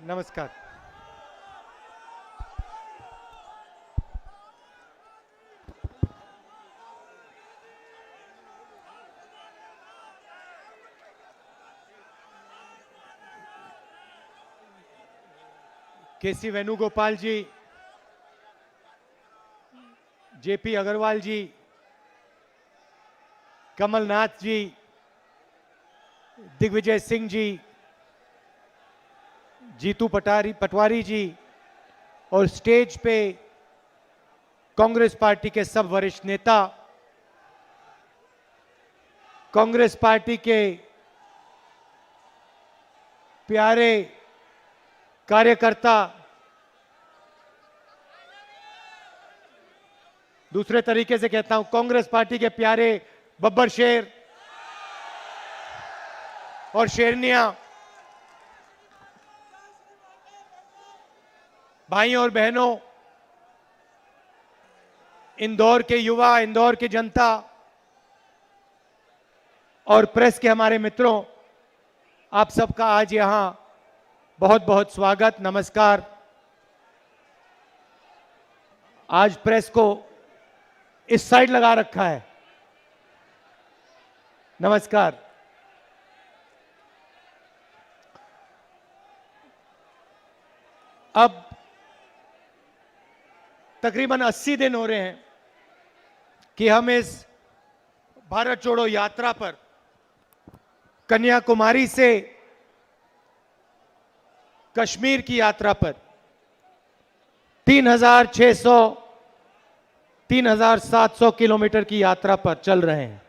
नमस्कार। केसी वेणुगोपाल जी, जेपी अग्रवाल जी, कमलनाथ जी, दिग्विजय सिंह जी, जीतू पटवारी जी और स्टेज पे कांग्रेस पार्टी के सब वरिष्ठ नेता, कांग्रेस पार्टी के प्यारे कार्यकर्ता, दूसरे तरीके से कहता हूं, कांग्रेस पार्टी के प्यारे बब्बर शेर और शेरनिया, भाइयों और बहनों, इंदौर के युवा, इंदौर की जनता और प्रेस के हमारे मित्रों, आप सबका आज यहां बहुत बहुत स्वागत, नमस्कार। आज प्रेस को इस साइड लगा रखा है। नमस्कार। अब तकरीबन 80 दिन हो रहे हैं कि हम इस भारत जोड़ो यात्रा पर कन्याकुमारी से कश्मीर की यात्रा पर 3600 3700 किलोमीटर की यात्रा पर चल रहे हैं।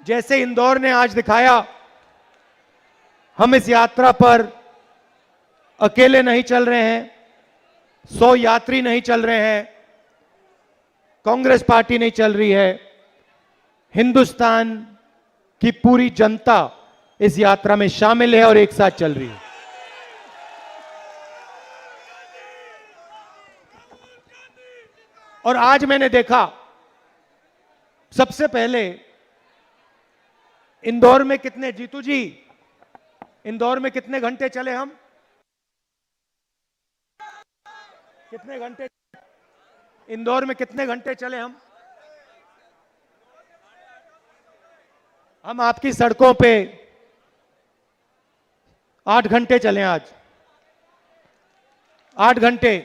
जैसे इंदौर ने आज दिखाया, हम इस यात्रा पर अकेले नहीं चल रहे हैं, 100 यात्री नहीं चल रहे हैं, कांग्रेस पार्टी नहीं चल रही है, हिंदुस्तान की पूरी जनता इस यात्रा में शामिल है और एक साथ चल रही है। और आज मैंने देखा, सबसे पहले इंदौर में कितने, जीतू जी, इंदौर में कितने घंटे चले हम? कितने घंटे इंदौर में कितने घंटे चले हम? हम आपकी सड़कों पे 8 घंटे चले आज। 8 घंटे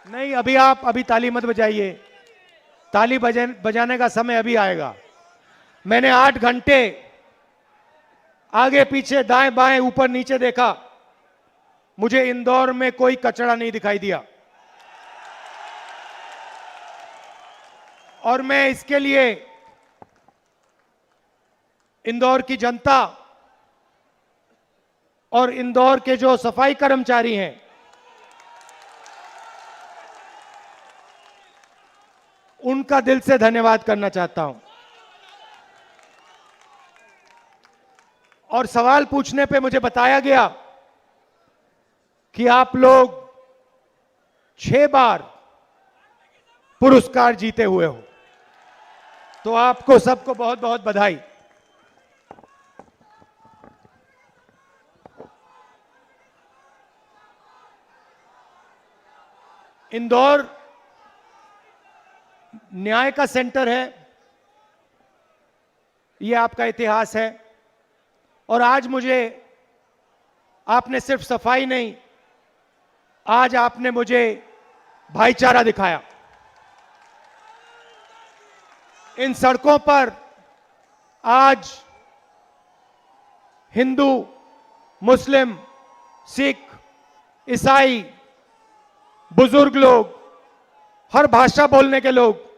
नहीं, अभी ताली मत बजाइए, ताली बजाने का समय अभी आएगा। मैंने 8 घंटे आगे पीछे दाएं बाएं ऊपर नीचे देखा, मुझे इंदौर में कोई कचरा नहीं दिखाई दिया। और मैं इसके लिए इंदौर की जनता और इंदौर के जो सफाई कर्मचारी हैं, उनका दिल से धन्यवाद करना चाहता हूं। और सवाल पूछने पे मुझे बताया गया कि आप लोग 6 बार पुरस्कार जीते हुए हो, तो आपको सबको बहुत बहुत बधाई। इंदौर न्याय का सेंटर है, यह आपका इतिहास है। और आज मुझे आपने सिर्फ सफाई नहीं, आज आपने मुझे भाईचारा दिखाया। इन सड़कों पर आज हिंदू, मुस्लिम, सिख, ईसाई, बुजुर्ग लोग, हर भाषा बोलने के लोग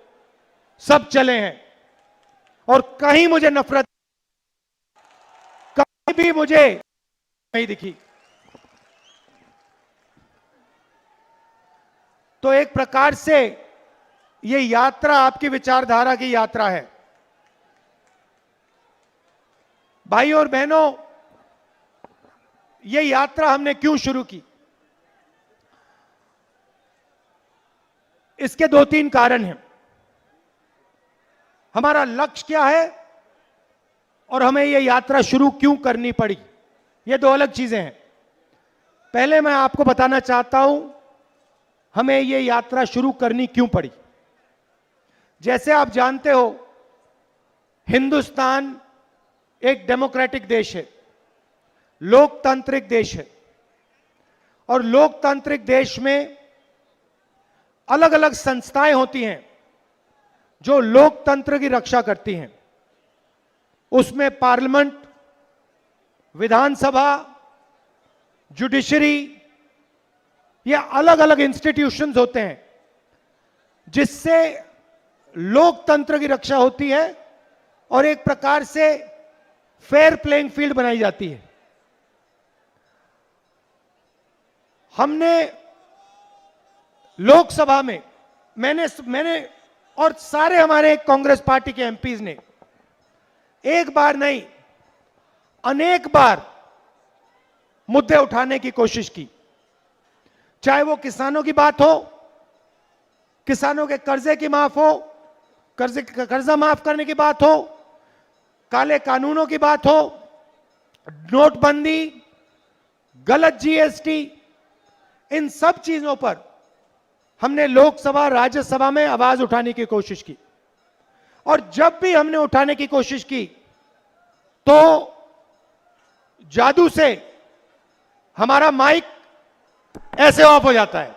सब चले हैं। और कहीं मुझे नफरत, कहीं भी मुझे नहीं दिखी। तो एक प्रकार से ये यात्रा आपकी विचारधारा की यात्रा है। भाइयों और बहनों, ये यात्रा हमने क्यों शुरू की? इसके 2-3 कारण हैं। हमारा लक्ष्य क्या है और हमें ये यात्रा शुरू क्यों करनी पड़ी, ये दो अलग चीजें हैं। पहले मैं आपको बताना चाहता हूं हमें ये यात्रा शुरू करनी क्यों पड़ी। जैसे आप जानते हो, हिंदुस्तान एक डेमोक्रेटिक देश है, लोकतांत्रिक देश है, और लोकतांत्रिक देश में अलग अलग संस्थाएं होती हैं जो लोकतंत्र की रक्षा करती हैं। उसमें पार्लियामेंट, विधानसभा, जुडिशरी, ये अलग अलग इंस्टीट्यूशंस होते हैं जिससे लोकतंत्र की रक्षा होती है और एक प्रकार से फेयर प्लेइंग फील्ड बनाई जाती है। हमने लोकसभा में मैंने और सारे हमारे कांग्रेस पार्टी के एमपीज ने एक बार नहीं अनेक बार मुद्दे उठाने की कोशिश की, चाहे वो किसानों की बात हो, किसानों के कर्जे की माफ हो, कर्जा माफ करने की बात हो, काले कानूनों की बात हो, नोटबंदी, गलत जीएसटी, इन सब चीजों पर हमने लोकसभा, राज्यसभा में आवाज उठाने की कोशिश की। और जब भी हमने उठाने की कोशिश की तो जादू से हमारा माइक ऐसे ऑफ हो जाता है,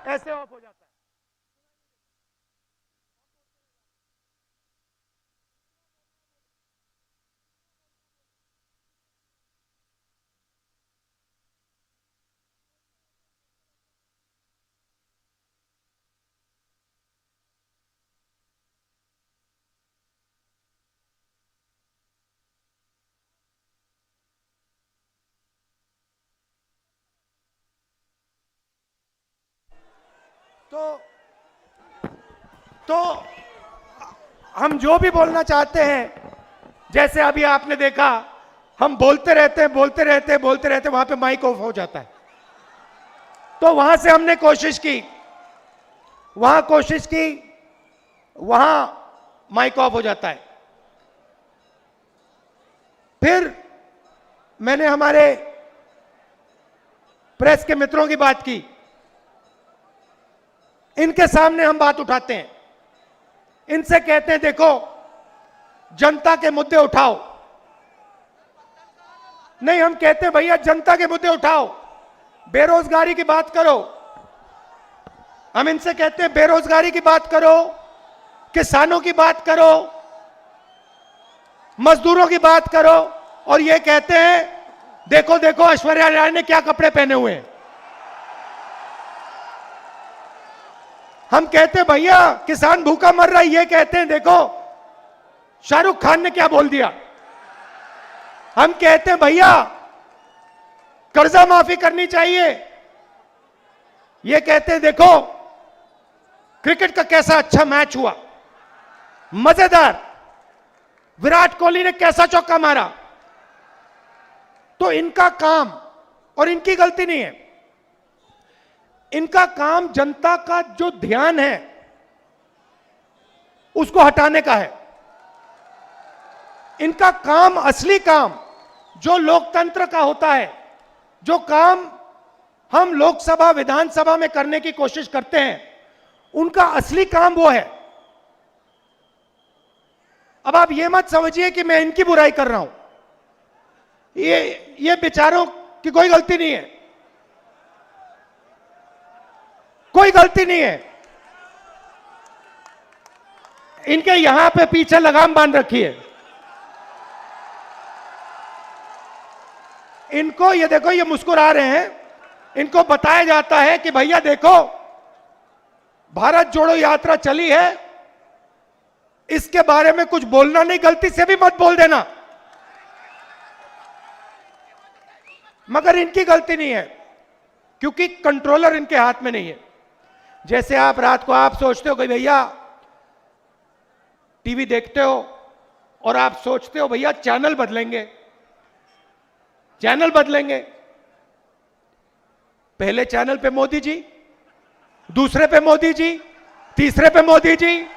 ऐसे ऑफ हो जाता है। तो हम जो भी बोलना चाहते हैं, जैसे अभी आपने देखा, हम बोलते रहते वहां पे माइक ऑफ हो जाता है। तो वहां से हमने कोशिश की, वहां माइक ऑफ हो जाता है। फिर मैंने हमारे प्रेस के मित्रों की बात की, इनके सामने हम बात उठाते हैं, इनसे कहते हैं देखो जनता के मुद्दे उठाओ। नहीं, हम कहते हैं भैया जनता के मुद्दे उठाओ, बेरोजगारी की बात करो। हम इनसे कहते हैं बेरोजगारी की बात करो, किसानों की बात करो, मजदूरों की बात करो, और ये कहते हैं देखो देखो ऐश्वर्या राय ने क्या कपड़े पहने हुए हैं। हम कहते हैं भैया किसान भूखा मर रहा है, ये कहते हैं देखो शाहरुख खान ने क्या बोल दिया। हम कहते हैं भैया कर्जा माफी करनी चाहिए, ये कहते हैं देखो क्रिकेट का कैसा अच्छा मैच हुआ, मजेदार, विराट कोहली ने कैसा चौका मारा। तो इनका काम, और इनकी गलती नहीं है, इनका काम जनता का जो ध्यान है उसको हटाने का है। इनका काम, असली काम जो लोकतंत्र का होता है, जो काम हम लोकसभा, विधानसभा में करने की कोशिश करते हैं, उनका असली काम वो है। अब आप ये मत समझिए कि मैं इनकी बुराई कर रहा हूं, ये बेचारों की कोई गलती नहीं है, कोई गलती नहीं है। इनके यहां पे पीछे लगाम बांध रखी है। इनको ये देखो, ये मुस्कुरा रहे हैं, इनको बताया जाता है कि भैया देखो भारत जोड़ो यात्रा चली है, इसके बारे में कुछ बोलना नहीं, गलती से भी मत बोल देना। मगर इनकी गलती नहीं है, क्योंकि कंट्रोलर इनके हाथ में नहीं है। जैसे आप रात को आप सोचते हो कि भैया टीवी देखते हो और आप सोचते हो भैया चैनल बदलेंगे, चैनल बदलेंगे। पहले चैनल पे मोदी जी, दूसरे पे मोदी जी, तीसरे पे मोदी जी,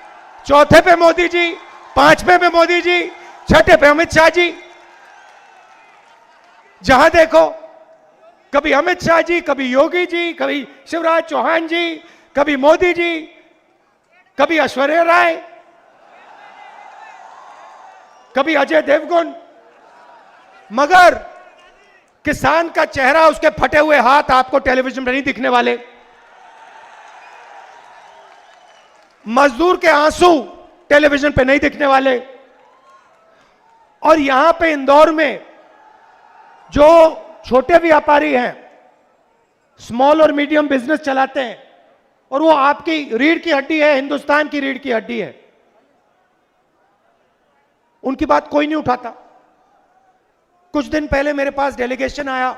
चौथे पे मोदी जी, पांचवें पे मोदी जी, छठे पे अमित शाह जी। जहां देखो कभी अमित शाह जी, कभी योगी जी, कभी शिवराज चौहान जी, कभी मोदी जी, कभी ऐश्वर्या राय, कभी अजय देवगन, मगर किसान का चेहरा, उसके फटे हुए हाथ आपको टेलीविजन पर नहीं दिखने वाले। मजदूर के आंसू टेलीविजन पे नहीं दिखने वाले। और यहां पे इंदौर में जो छोटे व्यापारी हैं, स्मॉल और मीडियम बिजनेस चलाते हैं, और वो आपकी रीढ़ की हड्डी है, हिंदुस्तान की रीढ़ की हड्डी है, उनकी बात कोई नहीं उठाता। कुछ दिन पहले मेरे पास डेलीगेशन आया,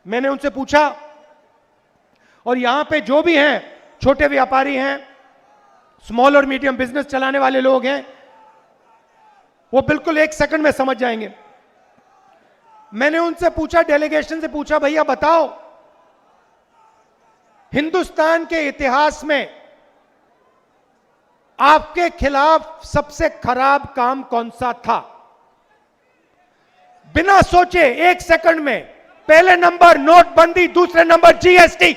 मैंने उनसे पूछा, और यहां पे जो भी हैं छोटे व्यापारी हैं, स्मॉल और मीडियम बिजनेस चलाने वाले लोग हैं, वो बिल्कुल 1 सेकंड में समझ जाएंगे। मैंने उनसे पूछा, डेलीगेशन से पूछा, भैया बताओ हिंदुस्तान के इतिहास में आपके खिलाफ सबसे खराब काम कौन सा था? बिना सोचे 1 सेकंड में पहले नंबर नोटबंदी, दूसरे नंबर जीएसटी।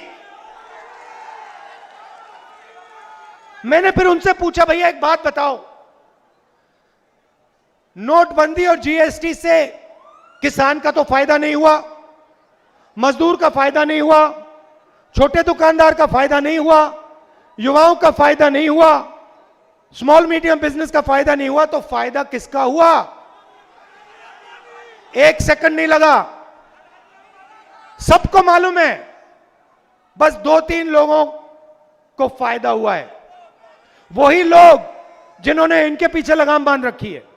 मैंने फिर उनसे पूछा, भैया एक बात बताओ, नोटबंदी और जीएसटी से किसान का तो फायदा नहीं हुआ, मजदूर का फायदा नहीं हुआ, छोटे दुकानदार का फायदा नहीं हुआ, युवाओं का फायदा नहीं हुआ, स्मॉल मीडियम बिजनेस का फायदा नहीं हुआ, तो फायदा किसका हुआ? 1 सेकंड नहीं लगा, सबको मालूम है, बस 2-3 लोगों को फायदा हुआ है, वही लोग जिन्होंने इनके पीछे लगाम बांध रखी है।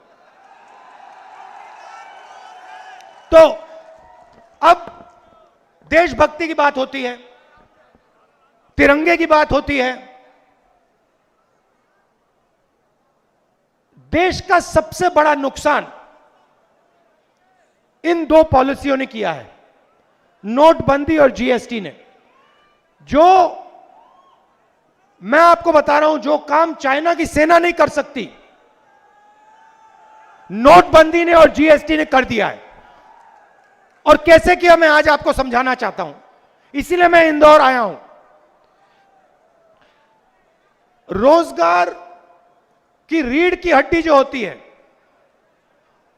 तो अब देशभक्ति की बात होती है, तिरंगे की बात होती है। देश का सबसे बड़ा नुकसान इन 2 पॉलिसियों ने किया है, नोटबंदी और जीएसटी ने। जो मैं आपको बता रहा हूं, जो काम चाइना की सेना नहीं कर सकती, नोटबंदी ने और जीएसटी ने कर दिया है। और कैसे किया, मैं आज आपको समझाना चाहता हूं, इसीलिए मैं इंदौर आया हूं। रोजगार की रीढ़ की हड्डी जो होती है,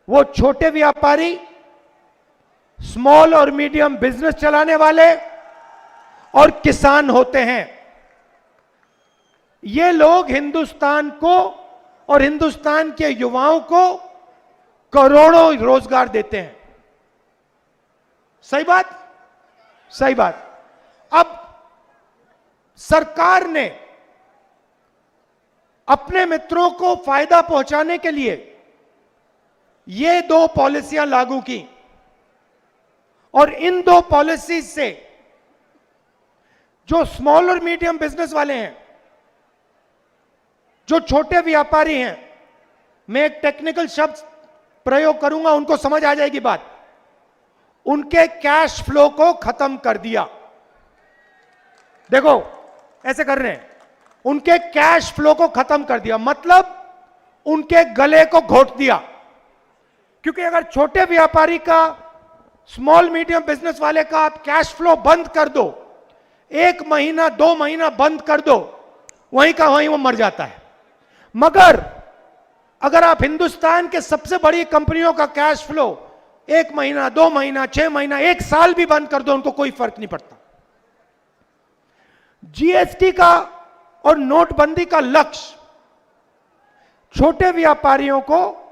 वो छोटे व्यापारी, स्मॉल और मीडियम बिजनेस चलाने वाले और किसान होते हैं। ये लोग हिंदुस्तान को और हिंदुस्तान के युवाओं को करोड़ों रोजगार देते हैं। सही बात? सही बात। अब सरकार ने अपने मित्रों को फायदा पहुंचाने के लिए ये 2 पॉलिसियां लागू की, और इन 2 पॉलिसी से जो स्मॉल और मीडियम बिजनेस वाले हैं, जो छोटे व्यापारी हैं, मैं एक टेक्निकल शब्द प्रयोग करूंगा, उनको समझ आ जाएगी बात, उनके कैश फ्लो को खत्म कर दिया। देखो ऐसे कर रहे हैं, उनके कैश फ्लो को खत्म कर दिया, मतलब उनके गले को घोट दिया। क्योंकि अगर छोटे व्यापारी का, स्मॉल मीडियम बिजनेस वाले का आप कैश फ्लो बंद कर दो, 1 महीना 2 महीना बंद कर दो, वहीं का वहीं वो मर जाता है। मगर अगर आप हिंदुस्तान के सबसे बड़ी कंपनियों का कैश फ्लो 1 महीना 2 महीना 6 महीना 1 साल भी बंद कर दो, उनको कोई फर्क नहीं पड़ता। जीएसटी का और नोटबंदी का लक्ष्य छोटे व्यापारियों को,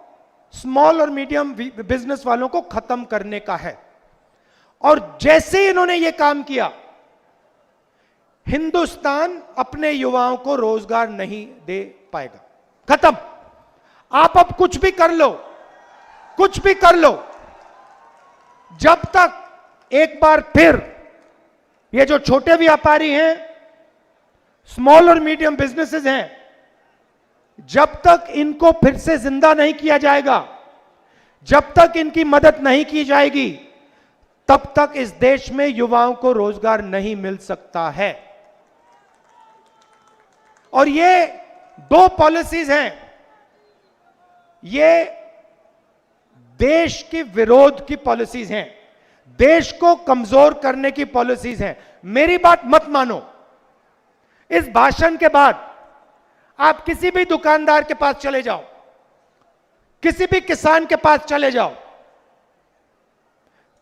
स्मॉल और मीडियम बिजनेस वालों को खत्म करने का है। और जैसे ही इन्होंने यह काम किया, हिंदुस्तान अपने युवाओं को रोजगार नहीं दे पाएगा। खत्म। आप अब कुछ भी कर लो, कुछ भी कर लो, जब तक एक बार फिर ये जो छोटे व्यापारी हैं, स्मॉल और मीडियम बिजनेसेस हैं, जब तक इनको फिर से जिंदा नहीं किया जाएगा, जब तक इनकी मदद नहीं की जाएगी, तब तक इस देश में युवाओं को रोजगार नहीं मिल सकता है। और ये 2 पॉलिसीज हैं, ये देश की विरोध की पॉलिसीज हैं, देश को कमजोर करने की पॉलिसीज हैं। मेरी बात मत मानो। इस भाषण के बाद आप किसी भी दुकानदार के पास चले जाओ, किसी भी किसान के पास चले जाओ,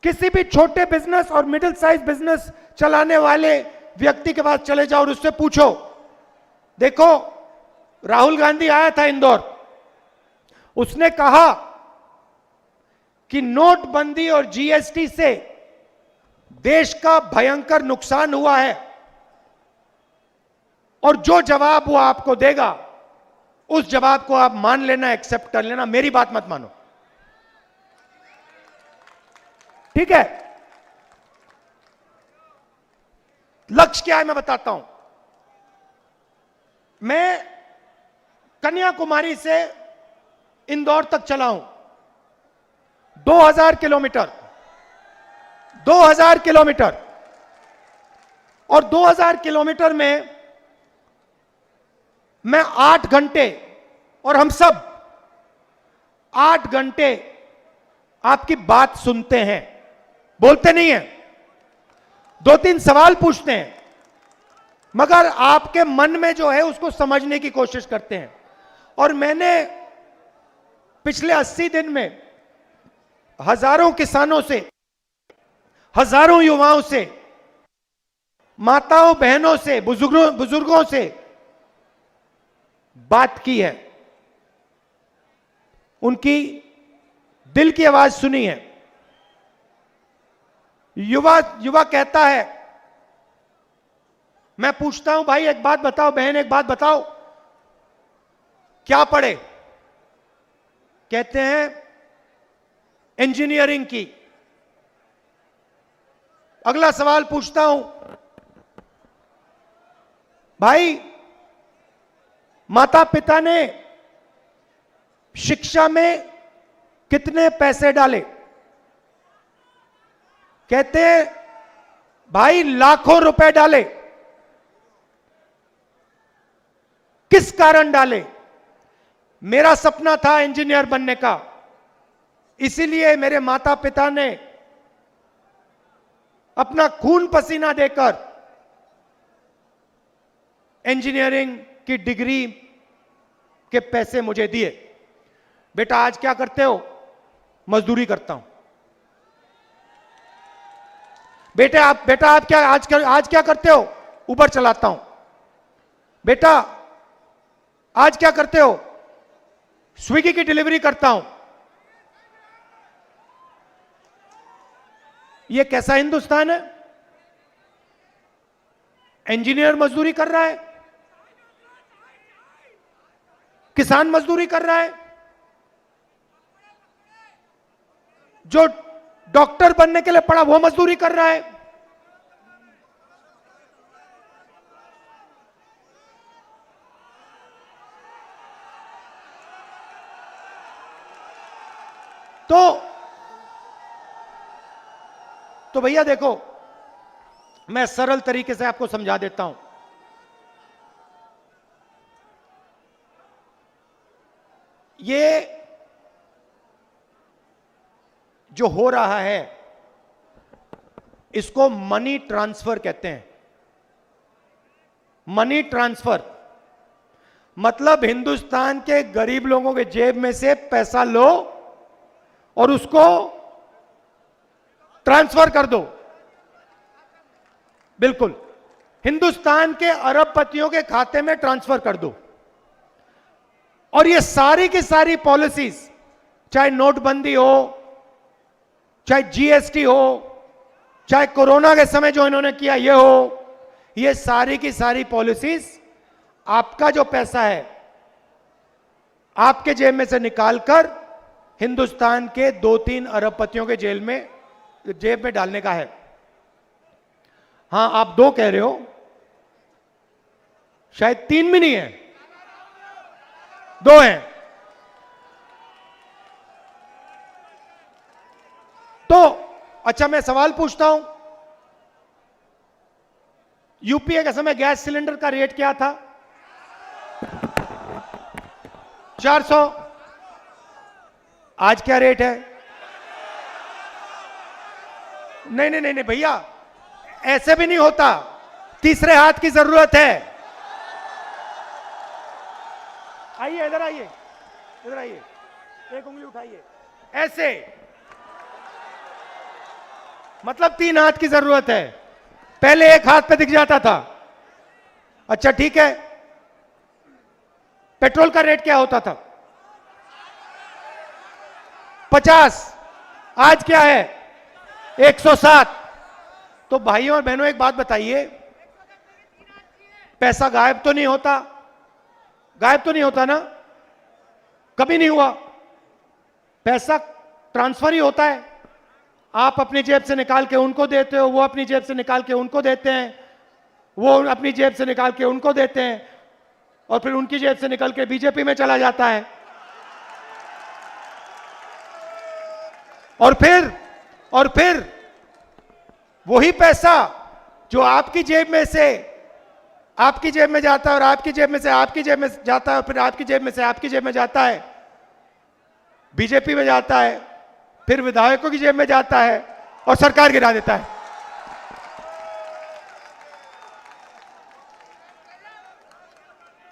किसी भी छोटे बिजनेस और मिडिल साइज बिजनेस चलाने वाले व्यक्ति के पास चले जाओ और उससे पूछो, देखो राहुल गांधी आया था इंदौर, उसने कहा कि नोटबंदी और जीएसटी से देश का भयंकर नुकसान हुआ है, और जो जवाब वो आपको देगा उस जवाब को आप मान लेना, एक्सेप्ट कर लेना, मेरी बात मत मानो। ठीक है? लक्ष्य क्या है मैं बताता हूं। मैं कन्याकुमारी से इंदौर तक चला हूं, 2000 किलोमीटर, 2000 किलोमीटर, और 2000 किलोमीटर में मैं 8 घंटे, और हम सब 8 घंटे आपकी बात सुनते हैं, बोलते नहीं हैं, 2-3 सवाल पूछते हैं, मगर आपके मन में जो है उसको समझने की कोशिश करते हैं। और मैंने पिछले 80 दिन में हजारों किसानों से, हजारों युवाओं से, माताओं बहनों से, बुजुर्गों से बात की है, उनकी दिल की आवाज सुनी है। युवा कहता है, मैं पूछता हूं भाई एक बात बताओ, बहन एक बात बताओ, क्या पढ़े? कहते हैं इंजीनियरिंग की। अगला सवाल पूछता हूं, भाई माता पिता ने शिक्षा में कितने पैसे डाले? कहते हैं भाई लाखों रुपए डाले। किस कारण डाले? मेरा सपना था इंजीनियर बनने का, इसीलिए मेरे माता पिता ने अपना खून पसीना देकर इंजीनियरिंग की डिग्री के पैसे मुझे दिए। बेटा आज क्या करते हो? मजदूरी करता हूं। बेटा आप क्या आज क्या करते हो? उबर चलाता हूं। बेटा आज क्या करते हो? स्विगी की डिलीवरी करता हूं। यह कैसा हिंदुस्तान है? इंजीनियर मजदूरी कर रहा है, किसान मजदूरी कर रहा है, जो डॉक्टर बनने के लिए पढ़ा वो मजदूरी कर रहा है। तो भैया देखो, मैं सरल तरीके से आपको समझा देता हूं। ये जो हो रहा है इसको मनी ट्रांसफर कहते हैं। मनी ट्रांसफर मतलब हिंदुस्तान के गरीब लोगों के जेब में से पैसा लो और उसको ट्रांसफर कर दो। बिल्कुल, हिंदुस्तान के अरबपतियों के खाते में ट्रांसफर कर दो। और ये सारी की सारी पॉलिसीज, चाहे नोटबंदी हो, चाहे जीएसटी हो, चाहे कोरोना के समय जो इन्होंने किया ये हो, ये सारी की सारी पॉलिसीज आपका जो पैसा है आपके जेब में से निकालकर हिंदुस्तान के 2-3 अरबपतियों के जेब में डालने का है। हां, आप 2 कह रहे हो, शायद 3 भी नहीं है, 2 हैं। तो अच्छा, मैं सवाल पूछता हूं, यूपीए के समय गैस सिलेंडर का रेट क्या था? 400। आज क्या रेट है? नहीं नहीं नहीं नहीं भैया, ऐसे भी नहीं होता, तीसरे हाथ की जरूरत है। आइए इधर आइए, इधर आइए, एक उंगली उठाइए ऐसे, मतलब 3 हाथ की जरूरत है। पहले एक हाथ पे दिख जाता था। अच्छा ठीक है, पेट्रोल का रेट क्या होता था? 50, आज क्या है? 107। तो भाइयों और बहनों एक बात बताइए, पैसा गायब तो नहीं होता? गायब तो नहीं होता ना? कभी नहीं हुआ। पैसा ट्रांसफर ही होता है। आप अपनी जेब से निकाल के उनको देते हो, वो अपनी जेब से निकाल के उनको देते हैं, वो अपनी जेब से निकाल के उनको देते हैं, और फिर उनकी जेब से निकल के बीजेपी में चला जाता है। और फिर वही पैसा जो आपकी जेब में से आपकी जेब में जाता है, और आपकी जेब में से आपकी जेब में जाता है, और फिर आपकी जेब में से आपकी जेब में जाता है, बीजेपी में जाता है, फिर विधायकों की जेब में जाता है और सरकार गिरा देता है।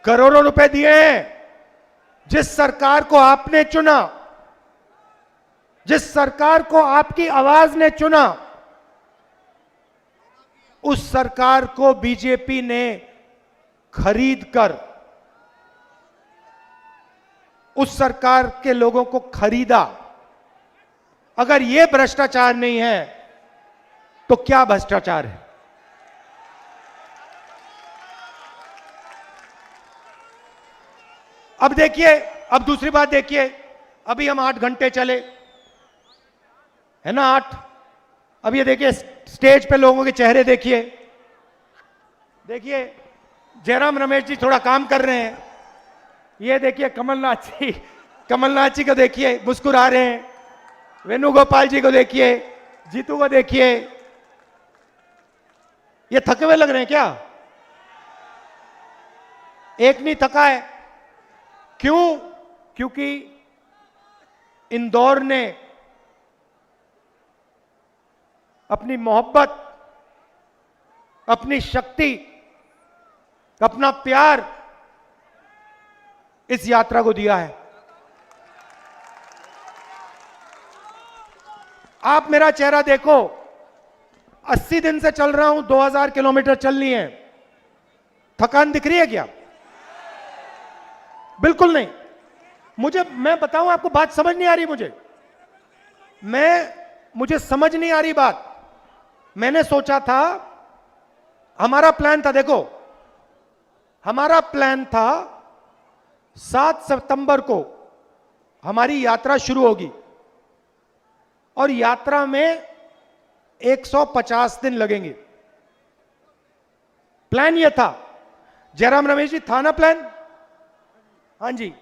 करोड़ों रुपए दिए हैं। जिस सरकार को आपने चुना, जिस सरकार को आपकी आवाज ने चुना, उस सरकार को बीजेपी ने खरीद कर, उस सरकार के लोगों को खरीदा। अगर यह भ्रष्टाचार नहीं है तो क्या भ्रष्टाचार है? अब देखिए, अब दूसरी बात देखिए, अभी हम 8 घंटे चले, है ना 8। अब ये देखिए स्टेज पे लोगों के चेहरे देखिए, देखिए जयराम रमेश जी थोड़ा काम कर रहे हैं। ये देखिए कमलनाथ जी को देखिए मुस्कुरा रहे हैं, वेणुगोपाल जी को देखिए, जीतू को देखिए। ये थके हुए लग रहे हैं क्या? एक नहीं थका है। क्यों? क्योंकि इंदौर ने अपनी मोहब्बत, अपनी शक्ति, अपना प्यार इस यात्रा को दिया है। आप मेरा चेहरा देखो, 80 दिन से चल रहा हूं, 2000 किलोमीटर चलनी है। थकान दिख रही है क्या? बिल्कुल नहीं। मैं बताऊं आपको, बात समझ नहीं आ रही मुझे समझ नहीं आ रही बात। मैंने सोचा था, हमारा प्लान था, देखो हमारा प्लान था 7 सितंबर को हमारी यात्रा शुरू होगी, और यात्रा में 150 दिन लगेंगे। प्लान यह था। जयराम रमेश जी, था ना प्लान? हां जी।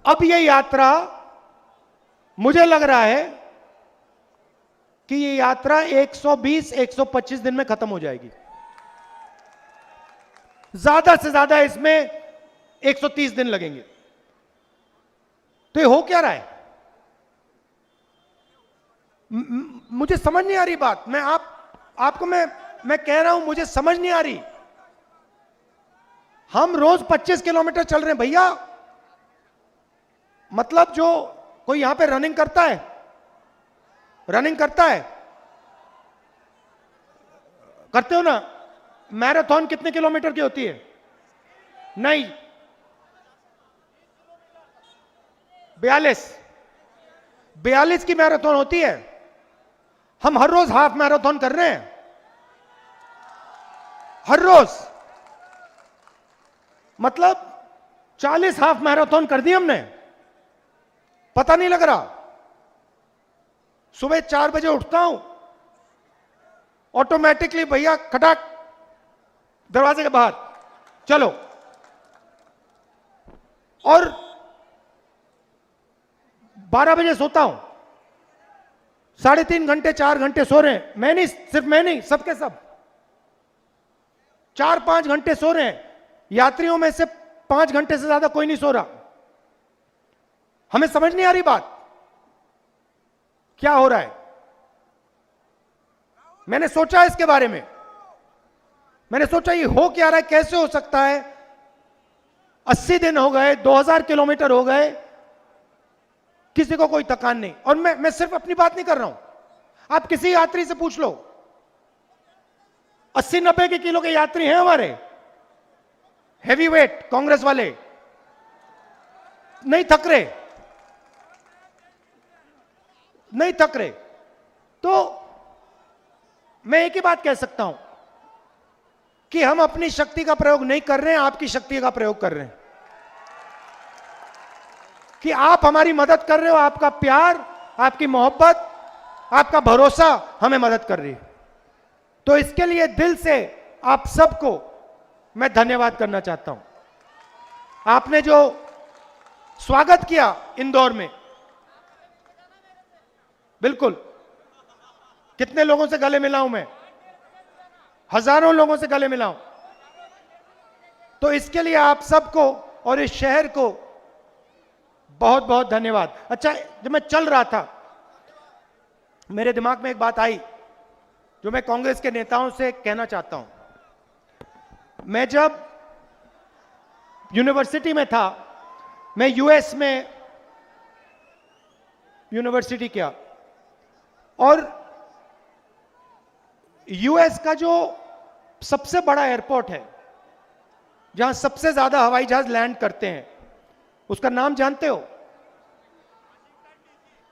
अब यह यात्रा, मुझे लग रहा है कि यह यात्रा 120-125 दिन में खत्म हो जाएगी। ज्यादा से ज्यादा इसमें 130 दिन लगेंगे। तो ये हो क्या रहा है? मुझे समझ नहीं आ रही बात। आपको मैं कह रहा हूं, मुझे समझ नहीं आ रही। हम रोज 25 किलोमीटर चल रहे हैं भैया। मतलब जो कोई यहां पे रनिंग करता है, करते हो ना? मैराथन कितने किलोमीटर की होती है? नहीं, 42 की मैराथन होती है। हम हर रोज हाफ मैराथन कर रहे हैं, हर रोज। मतलब 40 हाफ मैराथन कर दी हमने, पता नहीं लग रहा। सुबह 4 बजे उठता हूं, ऑटोमेटिकली भैया खटाक दरवाजे के बाहर चलो। और 12 बजे सोता हूं, 3.5 घंटे 4 घंटे सो रहे हैं। मैं नहीं, सिर्फ मैं नहीं, सबके सब 4-5 घंटे सो रहे हैं। यात्रियों में से 5 घंटे से ज्यादा कोई नहीं सो रहा। हमें समझ नहीं आ रही बात क्या हो रहा है। मैंने सोचा इसके बारे में, मैंने सोचा ये हो क्या रहा है, कैसे हो सकता है। 80 दिन हो गए, 2000 किलोमीटर हो गए, किसी को कोई थकान नहीं। और मैं सिर्फ अपनी बात नहीं कर रहा हूं, आप किसी यात्री से पूछ लो, 80-90 के किलो के यात्री हैं हमारे, हैवी वेट कांग्रेस वाले, नहीं थक रहे, नहीं थक रहे। तो मैं एक ही बात कह सकता हूं कि हम अपनी शक्ति का प्रयोग नहीं कर रहे हैं, आपकी शक्ति का प्रयोग कर रहे हैं। कि आप हमारी मदद कर रहे हो, आपका प्यार, आपकी मोहब्बत, आपका भरोसा हमें मदद कर रही है। तो इसके लिए दिल से आप सबको मैं धन्यवाद करना चाहता हूं। आपने जो स्वागत किया इंदौर में, बिल्कुल, कितने लोगों से गले मिला हूं मैं, हजारों लोगों से गले मिला हूं। तो इसके लिए आप सबको और इस शहर को बहुत बहुत धन्यवाद। अच्छा, जब मैं चल रहा था मेरे दिमाग में एक बात आई जो मैं कांग्रेस के नेताओं से कहना चाहता हूं। मैं जब यूनिवर्सिटी में था, मैं यूएस में यूनिवर्सिटी किया, और यूएस का जो सबसे बड़ा एयरपोर्ट है, जहां सबसे ज्यादा हवाई जहाज लैंड करते हैं, उसका नाम जानते हो?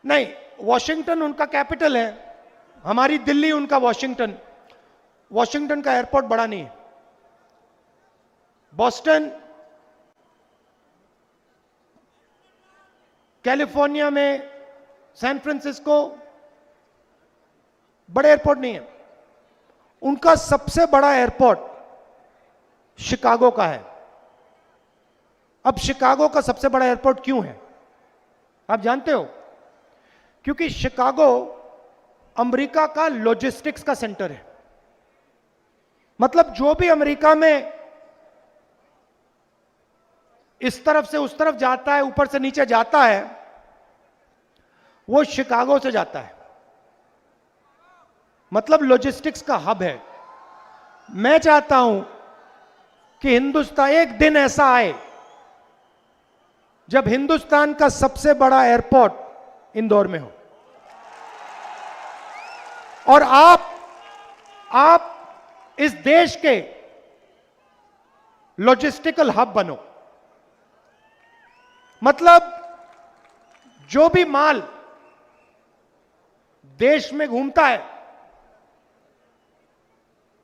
नहीं, वॉशिंगटन उनका कैपिटल है, हमारी दिल्ली उनका वॉशिंगटन। वॉशिंगटन का एयरपोर्ट बड़ा नहीं है। बॉस्टन, कैलिफोर्निया में सैन फ्रांसिस्को बड़े एयरपोर्ट नहीं है। उनका सबसे बड़ा एयरपोर्ट शिकागो का है। अब शिकागो का सबसे बड़ा एयरपोर्ट क्यों है आप जानते हो? क्योंकि शिकागो अमेरिका का लॉजिस्टिक्स का सेंटर है। मतलब जो भी अमेरिका में इस तरफ से उस तरफ जाता है, ऊपर से नीचे जाता है, वो शिकागो से जाता है। मतलब लॉजिस्टिक्स का हब है। मैं चाहता हूं कि हिंदुस्तान, एक दिन ऐसा आए जब हिंदुस्तान का सबसे बड़ा एयरपोर्ट इंदौर में हो, और आप इस देश के लॉजिस्टिकल हब बनो। मतलब जो भी माल देश में घूमता है,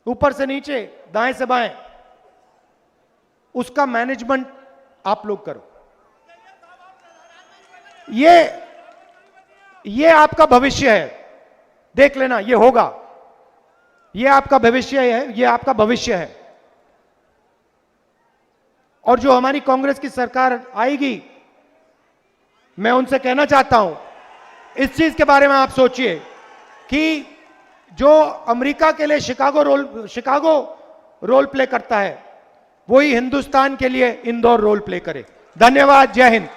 ऊपर से नीचे, दाएं से बाएं, उसका मैनेजमेंट आप लोग करो। ये आपका भविष्य है, देख लेना, ये होगा। ये आपका भविष्य है, ये आपका भविष्य है। और जो हमारी कांग्रेस की सरकार आएगी, मैं उनसे कहना चाहता हूं, इस चीज के बारे में आप सोचिए कि जो अमेरिका के लिए शिकागो रोल प्ले करता है, वही हिंदुस्तान के लिए इंदौर रोल प्ले करे। धन्यवाद। जय हिंद।